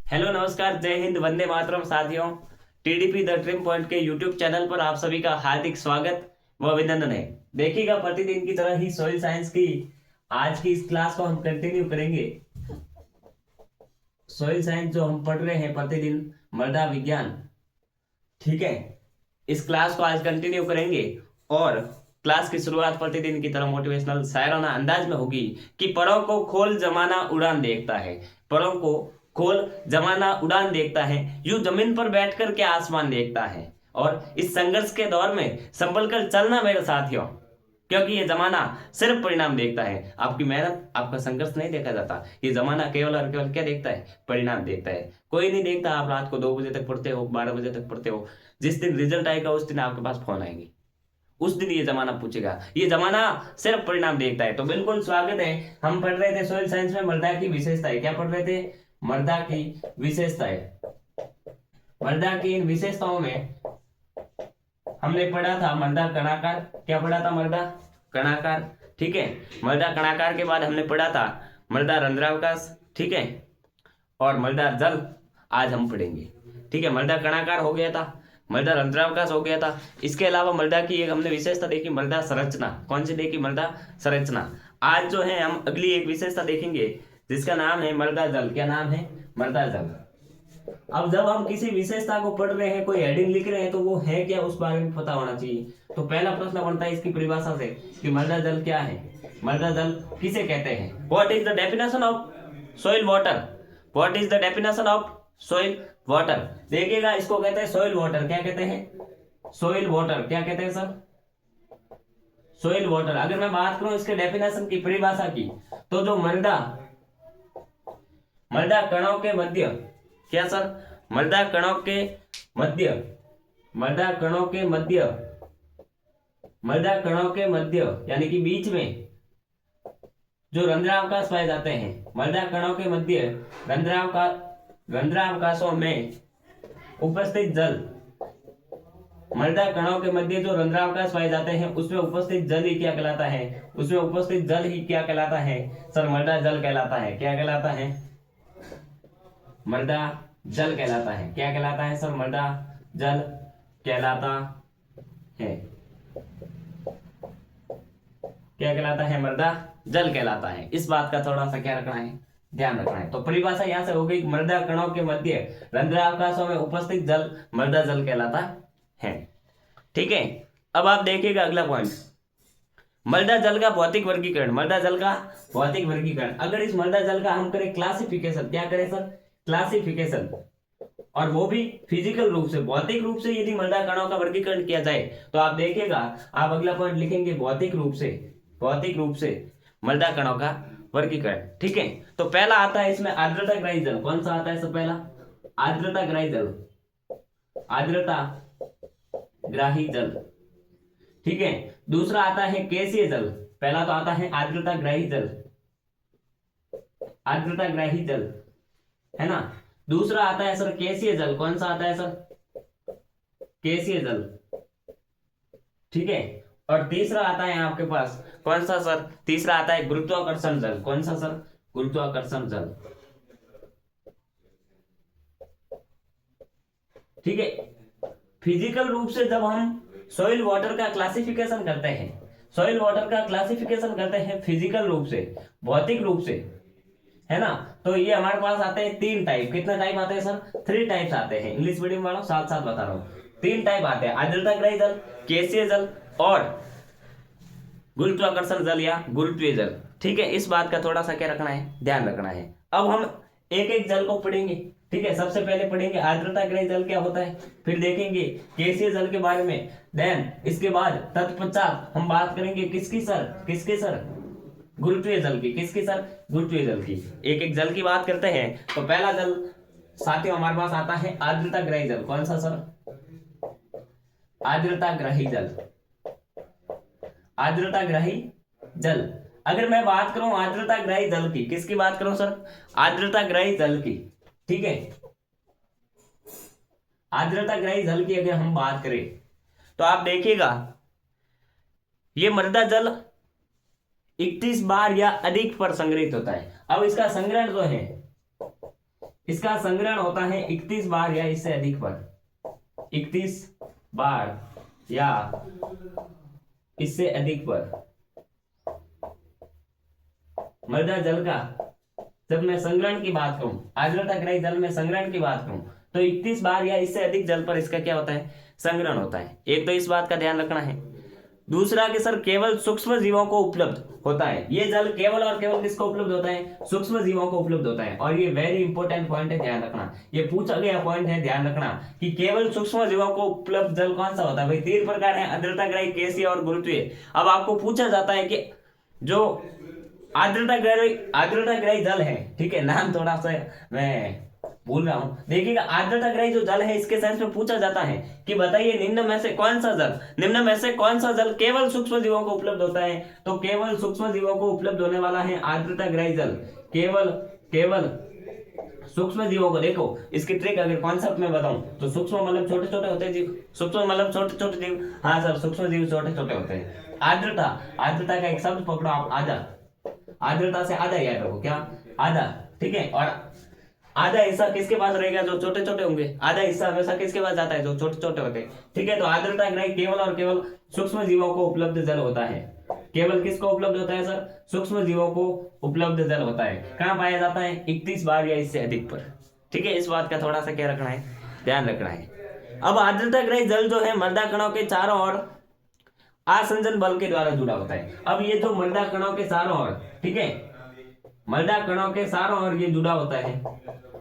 Hello नमस्कार जय हिंद वंदे मातरम साथियों। टीडीपी द ट्रिम पॉइंट के यूट्यूब चैनल पर आप सभी का हार्दिक स्वागत व अभिनंदन है। देखिएगा प्रतिदिन की तरह ही सॉइल साइंस की आज की इस क्लास को हम कंटिन्यू करेंगे। सॉइल साइंस जो हम पढ़ रहे हैं प्रतिदिन मृदा विज्ञान, ठीक है, इस क्लास को आज कंटिन्यू करेंगे। और क्लास की शुरुआत प्रतिदिन की तरह मोटिवेशनल शायराना अंदाज में होगी कि परों को खोल जमाना उड़ान देखता है। परों को खोल जमाना उड़ान देखता है, यूं जमीन पर बैठ कर के आसमान देखता है। और इस संघर्ष के दौर में संभल कर चलना मेरे साथियों, क्योंकि ये जमाना सिर्फ परिणाम देखता है। आपकी मेहनत, आपका संघर्ष नहीं देखा जाता। ये जमाना केवल और केवल क्या देखता है? परिणाम देखता है। कोई नहीं देखता आप रात को 2 बजे तक पढ़ते हो, 12 बजे तक पढ़ते हो। जिस दिन रिजल्ट आएगा उस दिन आपके पास फोन आएंगे, उस दिन ये जमाना पूछेगा। ये जमाना सिर्फ परिणाम देखता है। तो बिल्कुल स्वागत है। हम पढ़ रहे थे सोइल साइंस में मृदा की विशेषताएं। क्या पढ़ रहे थे? मृदा की विशेषताएं। मृदा की इन विशेषताओं में हमने पढ़ा था मृदा कणाकार। क्या पढ़ा था? मृदा कणाकार, ठीक है। मृदा कणाकार के बाद हमने पढ़ा था मृदा रंध्रावकाश, ठीक है, और मृदा जल आज हम पढ़ेंगे, ठीक है। मृदा कणाकार हो गया था, मृदा रंध्रावकाश हो गया था। इसके अलावा मृदा की एक हमने विशेषता देखी, मृदा संरचना। कौन सी देखी? मृदा संरचना। आज जो है हम अगली एक विशेषता देखेंगे जिसका नाम है मृदा जल। क्या नाम है? मृदा जल। अब जब हम किसी विशेषता को पढ़ रहे हैं, कोई हेडिंग लिख रहे हैं, तो वो है क्या उस बारे में पता होना चाहिए। तो पहला प्रश्न बनता है इसकी परिभाषा से कि मृदा जल क्या है, मृदा जल किसे कहते हैं। What is the definition of soil water? What is the definition of soil water? देखिएगा, इसको कहते हैं सोइल वाटर। क्या कहते हैं? Soil water. क्या कहते हैं सर? Soil water. अगर मैं बात करूं इसके डेफिनेशन की, परिभाषा की, तो जो मृदा मृदा कणों के मध्य, क्या सर? मृदा कणों के मध्य, मृदा कणों के मध्य, मृदा कणों के मध्य यानी कि बीच में जो रंध्रावकाश पाए जाते हैं, मृदा कणों के मध्य रंध्रावकाशों में उपस्थित जल, मृदा कणों के मध्य जो रंध्रावकाश पाए जाते हैं उसमें उपस्थित जल ही क्या कहलाता है? उसमें उपस्थित जल ही क्या कहलाता है सर? मृदा जल कहलाता है। क्या कहलाता है? मृदा जल कहलाता है। क्या कहलाता है सर? मृदा जल कहलाता है। क्या कहलाता है? मृदा जल कहलाता है। इस बात का थोड़ा सा क्या रखना है? ध्यान रखना है। तो परिभाषा यहां से हो गई, मृदा कणों के मध्य रंध्रावकाशों में उपस्थित जल मृदा जल कहलाता है, ठीक है। अब आप देखिएगा अगला पॉइंट, मृदा जल का भौतिक वर्गीकरण। मृदा जल का भौतिक वर्गीकरण। अगर इस मृदा जल का हम करें क्लासिफिकेशन, क्या करें सर? क्लासिफिकेशन, और वो भी फिजिकल रूप से, भौतिक रूप से यदि मृदा कणों का वर्गीकरण किया जाए तो आप देखिएगा, आप अगला पॉइंट लिखेंगे भौतिक रूप से, भौतिक रूप से मृदा कणों का वर्गीकरण, ठीक है। तो पहला आता है इसमें आर्द्रता ग्राही जल। कौन सा आता है सब? पहला आर्द्रता ग्राही जल, आर्द्रता ग्राही जल, ठीक है। दूसरा आता है केसीय जल। पहला तो आता है आर्द्रता ग्राही जल, आर्द्रता ग्राही जल, है ना। दूसरा आता है सर केसीय जल। कौन सा आता है सर? केसीय जल, ठीक है। और तीसरा आता है आपके पास, कौन सा सर? तीसरा आता है गुरुत्वाकर्षण जल। कौन सा सर? गुरुत्वाकर्षण जल, ठीक है। फिजिकल रूप से जब हम सॉइल वाटर का क्लासिफिकेशन करते हैं, सॉइल वाटर का क्लासिफिकेशन करते हैं फिजिकल रूप से, भौतिक रूप से, है ना, तो ये हमारे पास आते हैं 3 टाइप। कितने टाइप आते हैं सर? 3 टाइप्स आते हैं। इंग्लिश मीडियम वालों साथ साथ बता रहा हूं, 3 टाइप आते हैं, आर्द्रता ग्राही जल, केसीय जल और गुरुत्वाकर्षण जल या गुरुत्वीय जल, ठीक है। इस बात का थोड़ा सा क्या रखना है? ध्यान रखना है। अब हम एक एक जल को पढ़ेंगे, ठीक है। सबसे पहले पढ़ेंगे आर्द्रता ग्राही जल क्या होता है, फिर देखेंगे केसीय जल के बारे में, देन इसके बाद तत्पश्चात हम बात करेंगे किसकी सर? किसके सर? गुरुत्वीय जल की। किसकी सर? गुरुत्वीय जल की। एक एक जल की बात करते हैं। तो पहला जल साथियों हमारे पास आता है आर्द्रता ग्राही जल। कौन सा सर? आर्द्रता ग्राही जल, आर्द्रता ग्राही जल। अगर मैं बात करूं आर्द्रता ग्राही जल की, किसकी बात करूं सर? आर्द्रता ग्राही जल की, ठीक है। आर्द्रता ग्राही जल की अगर हम बात करें तो आप देखिएगा, ये मृदा जल 31 बार या अधिक पर संग्रहित होता है। अब इसका संग्रहण जो है इसका संग्रहण होता है 31 बार या इससे अधिक बार, 31 बार या इससे अधिक बार। मृदा जल का जब मैं संग्रहण की बात करूं, आर्द्रता ग्रही जल में संग्रहण की बात करूं, तो 31 बार या इससे अधिक जल पर इसका क्या होता है, संग्रहण होता है। एक तो इस बात का ध्यान रखना है। दूसरा कि सर केवल सूक्ष्म जीवों को उपलब्ध होता है। ये जल केवल और केवल किसको उपलब्ध होता है, सूक्ष्म जीवों को उपलब्ध होता है। और ये वेरी इंपॉर्टेंट पॉइंट है, ध्यान रखना। ये पूछा गया पॉइंट है, ध्यान रखना कि केवल सूक्ष्म जीवों को उपलब्ध जल कौन सा होता है। भाई 3 प्रकार है, आर्द्रता ग्रही, गैसीय और गुरुत्वीय। अब आपको पूछा जाता है कि जो आर्द्रता ग्रही जल है, ठीक है, नाम थोड़ा सा मैं भूल रहा हूं, देखिएगा। आर्द्रता ग्रही जो जल है, इसके साइंस में पूछा जाता है कि बताइए निम्न में से कौन सा जल केवल सूक्ष्म जीवों को उपलब्ध होता है। तो केवल सूक्ष्म जीवों को उपलब्ध होने वाला है आर्द्रता ग्रही जल। केवल सूक्ष्म जीवों को, देखो इसकी ट्रिक अगर कॉन्सेप्ट में बताऊं तो सूक्ष्म मतलब छोटे छोटे होते हैं जीव, सूक्ष्म मतलब छोटे छोटे जीव। हाँ सर, सूक्ष्म जीव छोटे छोटे होते हैं। आर्द्रता का एक शब्द पकड़ो आप, आधा। आर्द्रता से आधा याद रखो, क्या, आधा, ठीक है। और आधा हिस्सा किसके पास रहेगा, जो छोटे छोटे होंगे। आधा हिस्सा हमेशा किसके पास जाता है, जो छोटे छोटे होते हैं, ठीक है। तो आर्द्रता ग्रही केवल और केवल सूक्ष्म जीवों को उपलब्ध जल होता है। केवल किसको उपलब्ध होता है सर, सूक्ष्म जीवों को उपलब्ध जल होता है। कहां पाया जाता है, 31 बार या इससे अधिक पर, ठीक है। इस बात का थोड़ा सा क्या रखना है, ध्यान रखना है। अब आर्द्रता ग्रही जल जो है मृदा कणों के चारों ओर आसंजन बल के द्वारा जुड़ा होता है। अब ये जो मृदा कणों के चारों ओर, ठीक है, मृदा कणों के चारों ओर ये जुड़ा होता है।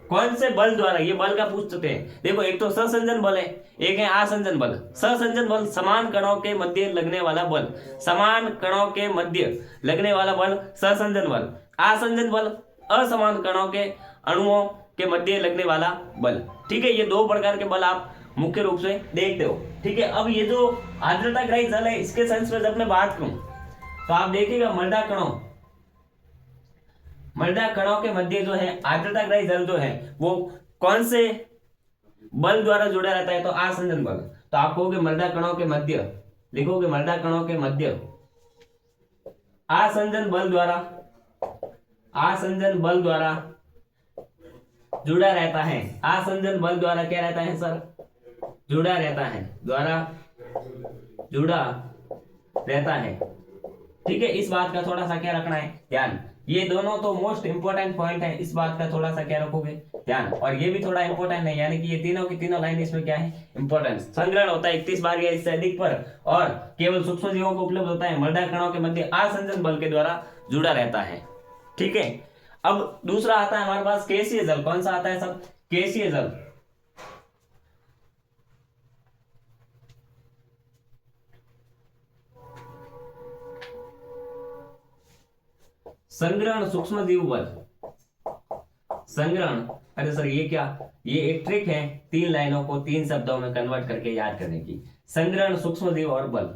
कौन से बल द्वारा, ये बल का पूछते हैं। देखो एक तो ससंजन बल है, एक है आसंजन बल। ससंजन बल समान कणों के मध्य लगने वाला बल, समान कणों के मध्य लगने वाला बल ससंजन बल। आसंजन बल असमान कणों के अणुओं के मध्य लगने वाला बल, ठीक है। ये 2 प्रकार के बल आप मुख्य रूप से देखते हो, ठीक है। अब ये जो आर्द्रता ग्रही जल है, इसके सेंस में जब मैं बात करूं तो आप देखिएगा मृदा कणों के मध्य जो है आर्द्रता ग्रही जल जो है वो कौन से बल द्वारा जुड़ा रहता है, तो आसंजन बल। तो आप कहोगे मृदा कणों के मध्य, लिखोगे मृदा कणों के मध्य आसंजन बल द्वारा जुड़ा रहता है। आसंजन बल द्वारा क्या रहता है सर, जुड़ा रहता है, ठीक है। इस बात का थोड़ा सा क्या रखना है, ध्यान। ये दोनों तो मोस्ट इंपोर्टेंट पॉइंट है, इस बात का थोड़ा सा क्या रखोगे, ध्यान। और ये भी थोड़ा इंपोर्टेंट है, यानी कि ये तीनों की तीनों लाइन इसमें क्या है, इंपोर्टेंस। संग्रहण होता है 31 बार या इससे अधिक पर, और केवल सूक्ष्म जीवों को उपलब्ध होता है। मृदा कणों के मध्य आसंजन बल के द्वारा जुड़ा रहता है, ठीक है। अब दूसरा आता है हमारे पास गैसीय जल। कौन सा आता है सर, गैसीय जल। संग्रहण सूक्ष्म जीव बल, संग्रहण, अरे सर ये क्या, ये एक ट्रिक है 3 लाइनों को 3 शब्दों में कन्वर्ट करके याद करने की। संग्रहण, सूक्ष्म जीव और बल,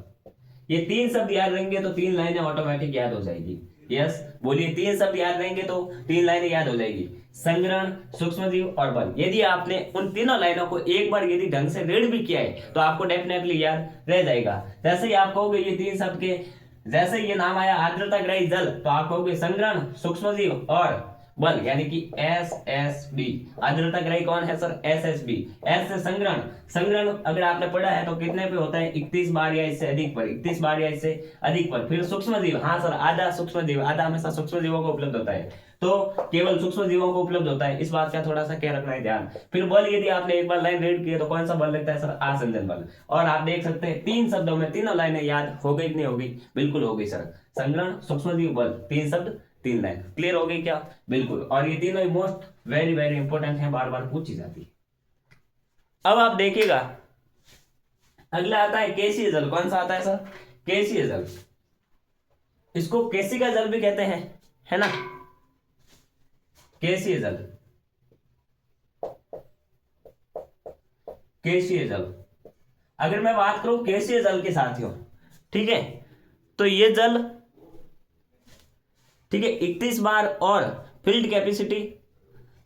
ये 3 शब्द याद रहेंगे तो 3 लाइनें ऑटोमेटिक याद हो जाएगी। यस बोलिए, 3 शब्द याद रहेंगे तो 3 लाइनें याद हो जाएगी, संग्रहण, सूक्ष्म जीव और बल। यदि आपने उन तीनों लाइनों को एक बार यदि ढंग से रीड भी किया है तो आपको डेफिनेटली याद रह जाएगा। जैसे ही आप कहोगे ये 3 शब्द के, जैसे ये नाम आया आर्द्रता ग्रही जल, तो आप कहोगे संग्रहण, सूक्ष्म जीव और बल, यानी कि SSB। आर्द्रता ग्रही कौन है सर, SSB। S से संग्रहण, संग्रहण अगर आपने पढ़ा है तो कितने पे होता है, 31 बार या इससे अधिक पर, 31 बार या इससे अधिक पर। फिर सूक्ष्म जीव, हाँ सर आधा सूक्ष्म जीव, आधा हमेशा सूक्ष्म जीवों को उपलब्ध होता है, तो केवल सूक्ष्म जीवों को उपलब्ध होता है। इस बात का थोड़ा सा क्या रखना है, ध्यान। फिर बल, यदि आपने एक बार लाइन रीड की है तो कौन सा बल लगता है सर, आसंजन बल। और आप देख सकते हैं 3 शब्दों में तीनों लाइनें याद हो गई कि नहीं होगी, बिल्कुल हो गई सर। संग्रहण, सूक्ष्म जीव, बल, 3 शब्द 3 लाइन, क्लियर हो गई क्या, बिल्कुल। और ये तीनों मोस्ट वेरी वेरी इंपॉर्टेंट है, बार बार पूछी जाती है। अब आप देखिएगा अगला आता है गैसीय जल। कौन सा आता है सर, गैसीय जल। इसको केशिका जल भी कहते हैं, है ना, गैसीय जल, गैसीय जल। अगर मैं बात करूं गैसीय जल के साथियों, ठीक है, तो ये जल, ठीक है, 31 बार और फील्ड कैपेसिटी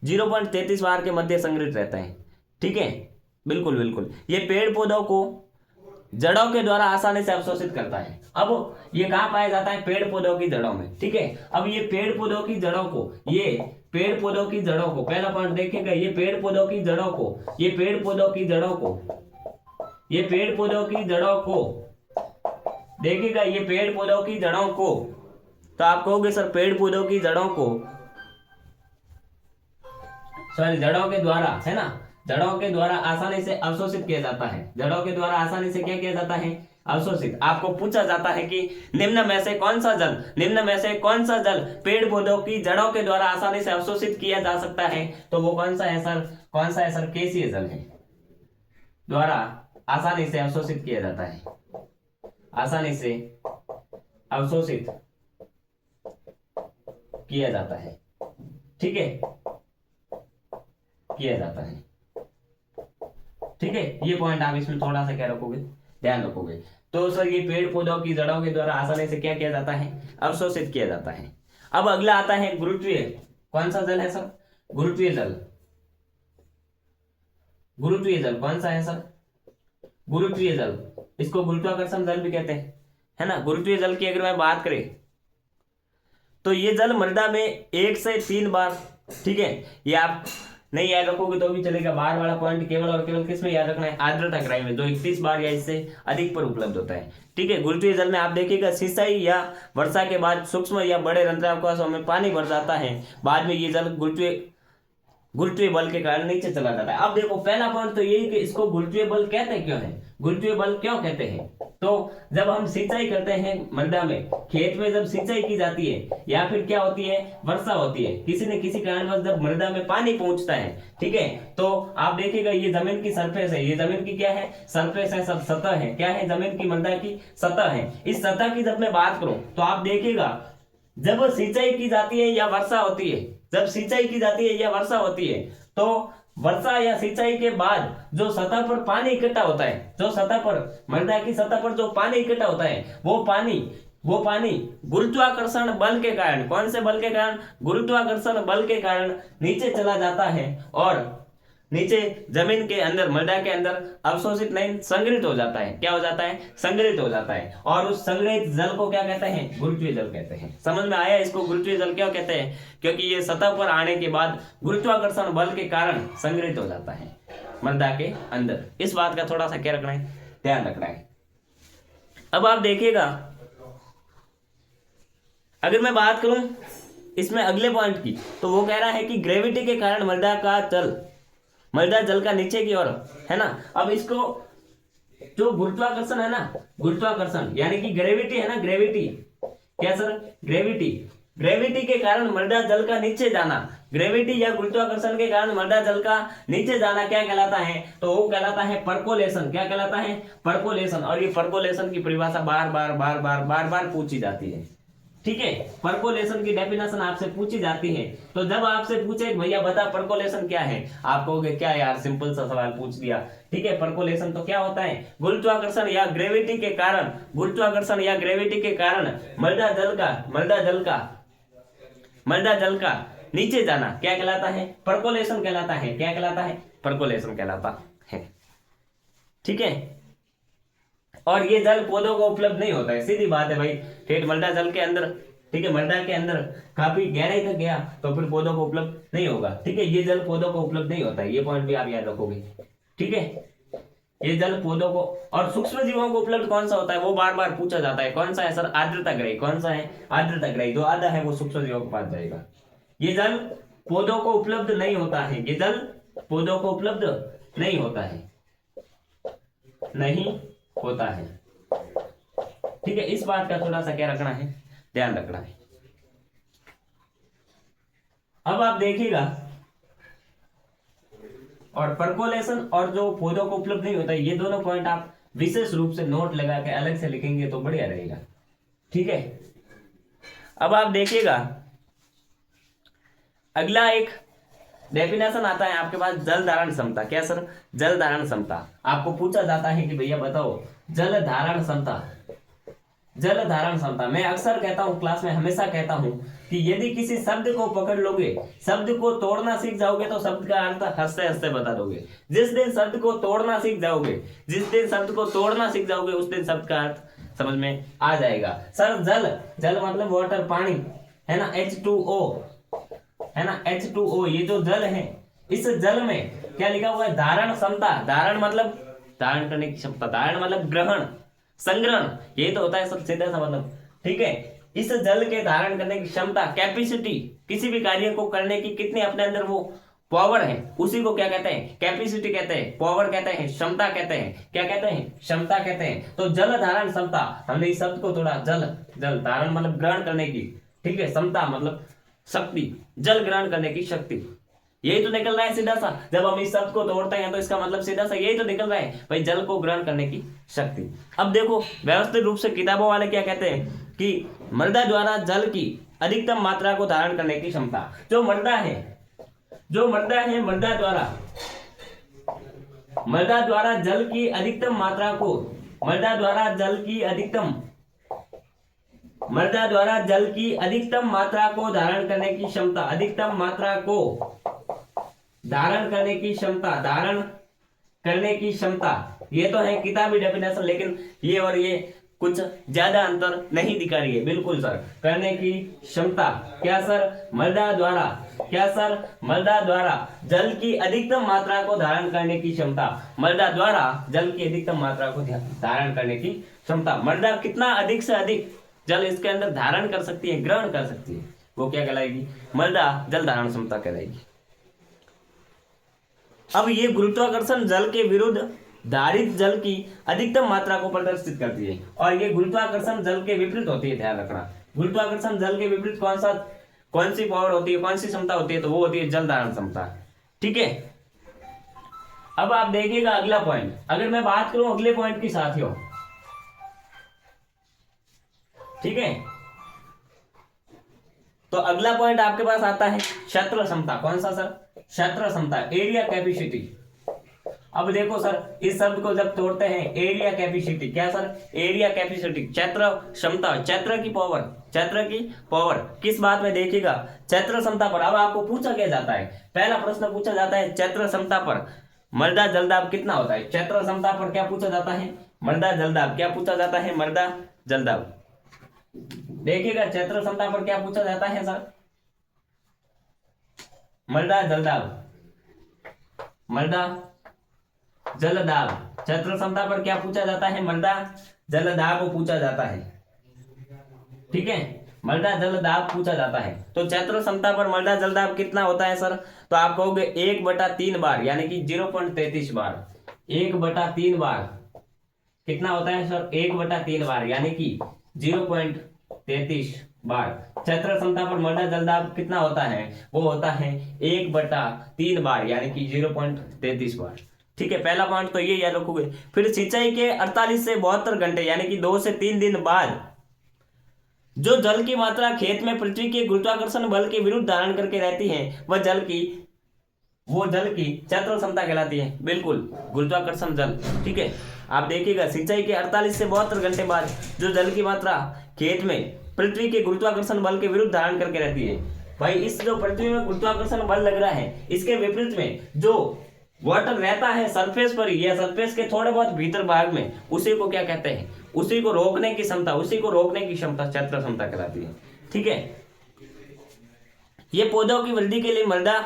0.33 बार के मध्य संग्रहित रहता है, ठीक है, बिल्कुल बिल्कुल। ये पेड़ पौधों को जड़ों के द्वारा आसानी से अवशोषित करता है। अब ये कहां पाया जाता है, पेड़ पौधों की जड़ों में, ठीक है। अब ये पेड़ पौधों की जड़ों को, ये पेड़ पौधों की जड़ों को, पहला पॉइंट देखिएगा, ये पेड़ पौधों की जड़ों को, ये पेड़ पौधों की जड़ों को, ये पेड़ पौधों की जड़ों को, देखिएगा ये पेड़ पौधों की जड़ों को, तो आप कहोगे सर पेड़ पौधों की जड़ों को, सॉरी जड़ों के द्वारा, है ना, जड़ों के द्वारा आसानी से अवशोषित किया जाता है, जड़ों के द्वारा आसानी से क्या किया जाता है, अवशोषित। आपको पूछा जाता है कि निम्न में से कौन सा जल, निम्न में से कौन सा जल पेड़ पौधों की जड़ों के द्वारा आसानी से अवशोषित किया जा सकता है, तो वो कौन सा है सर, कौन सा है सर, केसीय जल है, द्वारा आसानी से अवशोषित किया जाता है, आसानी से अवशोषित किया जाता है, ठीक है, किया जाता है, ठीक है। ये पॉइंट आप इसमें थोड़ा सा क्या रखोगे, ध्यान रखोगे। तो सर ये पेड़ पौधों की जड़ों के द्वारा आसानी से क्या किया जाता है, अवशोषित किया जाता है। अब अगला आता है गुरुत्वीय, कौन सा जल है सर, गुरुत्वीय जल, गुरुत्वीय जल कौन सा है सर, गुरुत्वीय जल, इसको गुरुत्वाकर्षण जल भी कहते हैं, है ना। गुरुत्वीय जल की अगर मैं बात करें तो ये जल मृदा में 1 से 3 बार, ठीक है, ये आप नहीं याद रखोगे तो भी चलेगा, बार वाला पॉइंट केवल और केवल किस में याद रखना है, आर्द्रता ग्राही में, जो 31 बार या इससे अधिक पर उपलब्ध होता है, ठीक है। गुरुत्वीय जल में आप देखिएगा सिंचाई या वर्षा के बाद सूक्ष्म या बड़े रंध्रावकाशों में पानी भर जाता है, बाद में ये जल गुरुत्वीय बल के कारण नीचे चला जाता है। अब देखो पहला पॉइंट तो यही कि इसको गुरुत्वीय बल कहते क्यों है, गुरुत्वीय बल क्यों कहते हैं, तो जब हम सिंचाई करते हैं मृदा में, खेत में जब सिंचाई की जाती है या फिर क्या होती है, वर्षा होती है, किसी न किसी कारणवश जब मृदा में पानी पहुंचता है, ठीक है, तो आप देखिएगा ये जमीन की सरफेस है, ये जमीन की क्या है, सरफेस है, सब सतह है, क्या है, जमीन की मृदा की सतह है। इस सतह की जब मैं बात करूं तो आप देखिएगा जब सिंचाई की जाती है या वर्षा होती है, जब सिंचाई की जाती है या वर्षा होती है, तो वर्षा या सिंचाई के बाद जो सतह पर पानी इकट्ठा होता है, जो सतह पर मृदा की सतह पर जो पानी इकट्ठा होता है, वो पानी गुरुत्वाकर्षण बल के कारण, कौन से बल के कारण, गुरुत्वाकर्षण बल के कारण नीचे चला जाता है और नीचे जमीन के अंदर, मृदा के अंदर अवशोषित नहीं, संग्रहित हो जाता है, क्या हो जाता है, संग्रहित हो जाता है, और उस संग्रहित जल को क्या कहते हैं, गुरुत्वीय जल कहते हैं। समझ में आया इसको गुरुत्वीय जल क्यों कहते हैं, क्योंकि ये सतह पर आने के बाद गुरुत्वाकर्षण बल के कारण संग्रहित हो जाता है मृदा के अंदर। इस बात का थोड़ा सा क्या रखना है, ध्यान रखना है। अब आप देखिएगा अगर मैं बात करूं इसमें अगले पॉइंट की, तो वो कह रहा है कि ग्रेविटी के कारण मृदा जल का नीचे की ओर, है ना। अब इसको जो गुरुत्वाकर्षण है ना, गुरुत्वाकर्षण यानी कि ग्रेविटी है ना, ग्रेविटी, क्या सर, ग्रेविटी के कारण मृदा जल का नीचे जाना, ग्रेविटी या गुरुत्वाकर्षण के कारण मृदा जल का नीचे जाना क्या कहलाता है, तो वो कहलाता है परकोलेशन, क्या कहलाता है, परकोलेशन। और ये परकोलेशन की परिभाषा बार बार पूछी जाती है, ठीक है, परकोलेशन की डेफिनेशन आपसे पूछी जाती है। तो जब आपसे पूछे भैया बता परकोलेशन क्या है, आप कहोगे क्या यार सिंपल सा सवाल पूछ दिया, ठीक है। परकोलेशन तो क्या होता है, गुरुत्वाकर्षण या ग्रेविटी के कारण, गुरुत्वाकर्षण या ग्रेविटी के कारण मृदा जल का नीचे जाना क्या कहलाता है, परकोलेशन कहलाता है, क्या कहलाता है, परकोलेशन कहलाता है, ठीक है। और ये जल पौधों को उपलब्ध नहीं होता है, सीधी बात है भाई, ठेठ मृदा जल के अंदर, ठीक है, मृदा के अंदर काफी गहराई तक गया तो फिर पौधों को उपलब्ध नहीं होगा, ठीक है, ये जल पौधों को उपलब्ध नहीं होता है, ये पॉइंट भी आप याद रखोगे, ठीक है। ये जल पौधों को और सूक्ष्म जीवों को उपलब्ध कौन सा होता है, वो बार बार पूछा जाता है, कौन सा है सर, आर्द्रता ग्राही, कौन सा है, आर्द्रता ग्राही, जो आधा है वो सूक्ष्म जीवों के पास जाएगा। ये जल पौधों को उपलब्ध नहीं होता है, ये जल पौधों को उपलब्ध नहीं होता है, नहीं होता है, ठीक है। इस बात का थोड़ा सा क्या रखना है, ध्यान रखना है। अब आप देखिएगा और परकोलेशन और जो पौधों को उपलब्ध नहीं होता है, ये दोनों पॉइंट आप विशेष रूप से नोट लगा के अलग से लिखेंगे तो बढ़िया रहेगा, ठीक है। अब आप देखिएगा अगला एक डेफिनेशन आता है आपके पास, जल धारण क्षमता, क्या सर, जल धारण क्षमता। आपको पूछा जाता है कि भैया बताओ जल धारण क्षमता, जल धारण क्षमता। मैं अक्सर कहता हूं, क्लास में हमेशा कहता हूं कि यदि किसी शब्द को पकड़ लोगे, शब्द को तोड़ना सीख जाओगे तो शब्द का अर्थ हंसते हंसते बता दोगे। जिस दिन शब्द को तोड़ना सीख जाओगे, जिस दिन शब्द को तोड़ना सीख जाओगे उस दिन शब्द का अर्थ समझ में आ जाएगा। सर जल मतलब वाटर, पानी, है ना, H2O, है ना, H2O, ये जो जल है, इस जल में क्या लिखा हुआ है, धारण क्षमता। धारण मतलब धारण करने की क्षमता, धारण मतलब ग्रहण, संग्रहण, ये तो होता है सब सीधा सा मतलब। ठीक है, इस जल के धारण करने की क्षमता, कैपेसिटी, किसी भी कार्य को करने की कितनी अपने अंदर वो पावर है, उसी को क्या कहते हैं, कैपेसिटी कहते हैं, पावर कहते हैं, क्षमता कहते हैं, क्या कहते हैं, क्षमता कहते हैं। तो जल धारण क्षमता, हमने इस शब्द को थोड़ा, जल, जल धारण मतलब ग्रहण करने की, ठीक है, क्षमता मतलब शक्ति, जल ग्रहण करने की शक्ति, यही तो निकल रहा है सीधा सा। जब हम इस शब्द को तोड़ते हैं तो इसका मतलब सीधा सा यही तो निकल रहा है भाई, जल को ग्रहण करने की शक्ति। अब देखो व्यवस्थित रूप से किताबों वाले क्या कहते हैं कि मृदा द्वारा जल की अधिकतम मात्रा को धारण करने की क्षमता। जो मृदा है, जो मृदा है, मृदा द्वारा जल की अधिकतम मात्रा को, मृदा द्वारा जल की अधिकतम, मृदा द्वारा जल की अधिकतम मात्रा को धारण करने की क्षमता, अधिकतम मात्रा को धारण करने की क्षमता, धारण करने की क्षमता, ये तो है किताबी डेफिनेशन, लेकिन ये और ये कुछ ज्यादा अंतर नहीं दिखा रही है। बिल्कुल सर, करने की क्षमता, क्या सर, मृदा द्वारा, क्या सर, मृदा द्वारा जल की अधिकतम मात्रा को धारण करने की क्षमता, मृदा द्वारा जल की अधिकतम मात्रा को धारण करने की क्षमता। मृदा कितना अधिक से अधिक जल इसके अंदर धारण कर सकती है, ग्रहण कर सकती है, वो क्या कहलाएगी, मृदा जल धारण क्षमता कहलाएगी। अब ये गुरुत्वाकर्षण जल के विरुद्ध धारित जल की अधिकतम मात्रा को प्रदर्शित करती है, और ये गुरुत्वाकर्षण जल के विपरीत होती है, ध्यान रखना। गुरुत्वाकर्षण जल के विपरीत कौन सी पावर होती है, कौन सी क्षमता होती है, तो वो होती है जल धारण क्षमता। ठीक है, अब आप देखिएगा अगला पॉइंट, अगर मैं बात करूं अगले पॉइंट की साथियों, ठीक है, तो अगला पॉइंट आपके पास आता है क्षेत्र क्षमता। कौन सा सर, क्षेत्र क्षमता, एरिया कैपेसिटी। अब देखो सर, इस शब्द को जब तोड़ते हैं, एरिया कैपेसिटी, क्या सर, एरिया कैपेसिटी, क्षेत्र क्षमता, क्षेत्र की पावर, क्षेत्र की पावर किस बात में देखिएगा, क्षेत्र क्षमता पर। अब आपको पूछा क्या जाता है, पहला प्रश्न पूछा जाता है क्षेत्र क्षमता पर मृदा जलदाब कितना होता है। क्षेत्र क्षमता पर क्या पूछा जाता है, मृदा जलदाब, क्या पूछा जाता है, मृदा जलदाब। देखिएगा क्षेत्र क्षमता पर क्या पूछा जाता है सर, मृदा जलदाब, मृदा जलदाब। क्षेत्र क्षमता पर क्या पूछा जाता है, मृदा जलदाब पूछा जाता है। ठीक है, मृदा जलदाब पूछा जाता है। तो क्षेत्र क्षमता पर मृदा जलदाब कितना होता है सर, तो आप कहोगे 1/3 बार, यानी कि 0.33 बार। 1/3 बार कितना होता है सर, 1/3 बार, यानी कि 0.33 बार। क्षेत्र क्षमता पर मृदा जलदाब कितना होता है, वो होता है 1/3 बार, यानी कि 0.33 बार। ठीक है, पहला पॉइंट तो ये याद रखोगे। फिर सिंचाई के 48 से 72 घंटे, यानी कि 2 से 3 दिन बाद जो जल की मात्रा खेत में पृथ्वी के गुरुत्वाकर्षण बल के विरुद्ध धारण करके रहती है, वो जल की क्षेत्र क्षमता कहलाती है। बिल्कुल, गुरुत्वाकर्षण जल। ठीक है, आप देखिएगा सिंचाई के 48 से 72 घंटे बाद जो जल की मात्रा खेत में पृथ्वी के गुरुत्वाकर्षण बल के विरुद्ध धारण करके रहती है। भाई, इस जो पृथ्वी में गुरुत्वाकर्षण बल लग रहा है, इसके विपरीत में जो वाटर रहता है सरफेस पर या सरफेस के थोड़े बहुत भीतर भाग में, उसी को क्या कहते हैं, उसी को रोकने की क्षमता, उसी को रोकने की क्षमता क्षेत्र क्षमता कहलाती है। ठीक है, ये पौधों की वृद्धि के लिए मृदा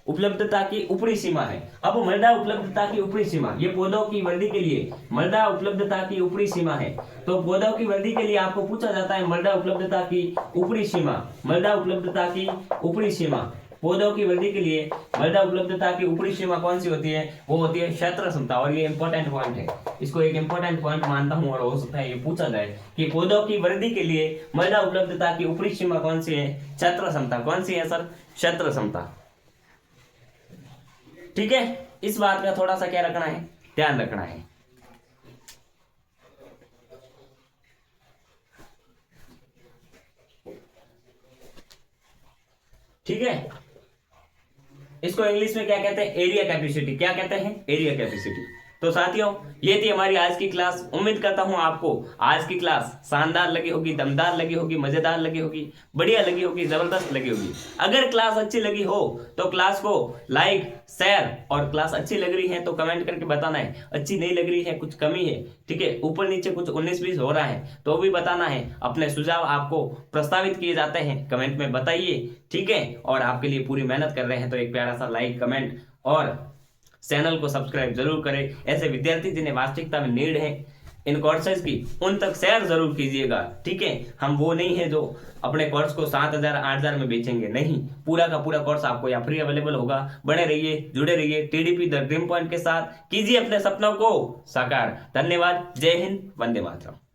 उपलब्धता की ऊपरी सीमा है। अब मृदा उपलब्धता की ऊपरी सीमा, ये पौधों की वृद्धि के लिए मृदा उपलब्धता की ऊपरी सीमा है। तो पौधों की वृद्धि के लिए आपको पूछा जाता है मृदा उपलब्धता की ऊपरी सीमा, मृदा उपलब्धता की ऊपरी सीमा। पौधों की वृद्धि के लिए मृदा उपलब्धता की ऊपरी सीमा कौन सी होती है, वो होती है क्षेत्र क्षमता। और ये इंपॉर्टेंट पॉइंट है, इसको एक इंपॉर्टेंट पॉइंट मानता हूं, और हो सकता है ये पूछा जाए कि पौधों की वृद्धि के लिए मृदा उपलब्धता की ऊपरी सीमा कौन सी है, क्षेत्र क्षमता। कौन सी है सर, क्षेत्र क्षमता। ठीक है, इस बात का थोड़ा सा क्या रखना है, ध्यान रखना है। ठीक है, इसको इंग्लिश में क्या कहते हैं, एरिया कैपेसिटी। क्या कहते हैं, एरिया कैपेसिटी। तो साथियों, ये थी हमारी आज की क्लास। उम्मीद करता हूं आपको आज की क्लास शानदार लगी होगी, दमदार लगी होगी, मजेदार लगी होगी, बढ़िया लगी होगी, जबरदस्त लगी होगी। अगर क्लास अच्छी लगी हो तो क्लास को लाइक, शेयर, और क्लास अच्छी लग रही है तो कमेंट करके बताना है। अच्छी नहीं लग रही है, कुछ कमी है, ठीक है, ऊपर नीचे कुछ 19-20 हो रहा है तो भी बताना है। अपने सुझाव आपको प्रस्तावित किए जाते हैं, कमेंट में बताइए, ठीक है। और आपके लिए पूरी मेहनत कर रहे हैं तो एक प्यारा सा लाइक, कमेंट और चैनल को सब्सक्राइब जरूर करें। ऐसे विद्यार्थी जिन्हें वास्तविकता में नीड है इन कोर्सेज की, उन तक शेयर जरूर कीजिएगा, ठीक है। हम वो नहीं है जो अपने कोर्स को 7,000 8,000 में बेचेंगे, नहीं, पूरा का पूरा कोर्स आपको यहाँ फ्री अवेलेबल होगा। बने रहिए, जुड़े रहिए TDP द ड्रीम पॉइंट के साथ, कीजिए अपने सपनों को साकार। धन्यवाद, जय हिंद, वंदे मातरम।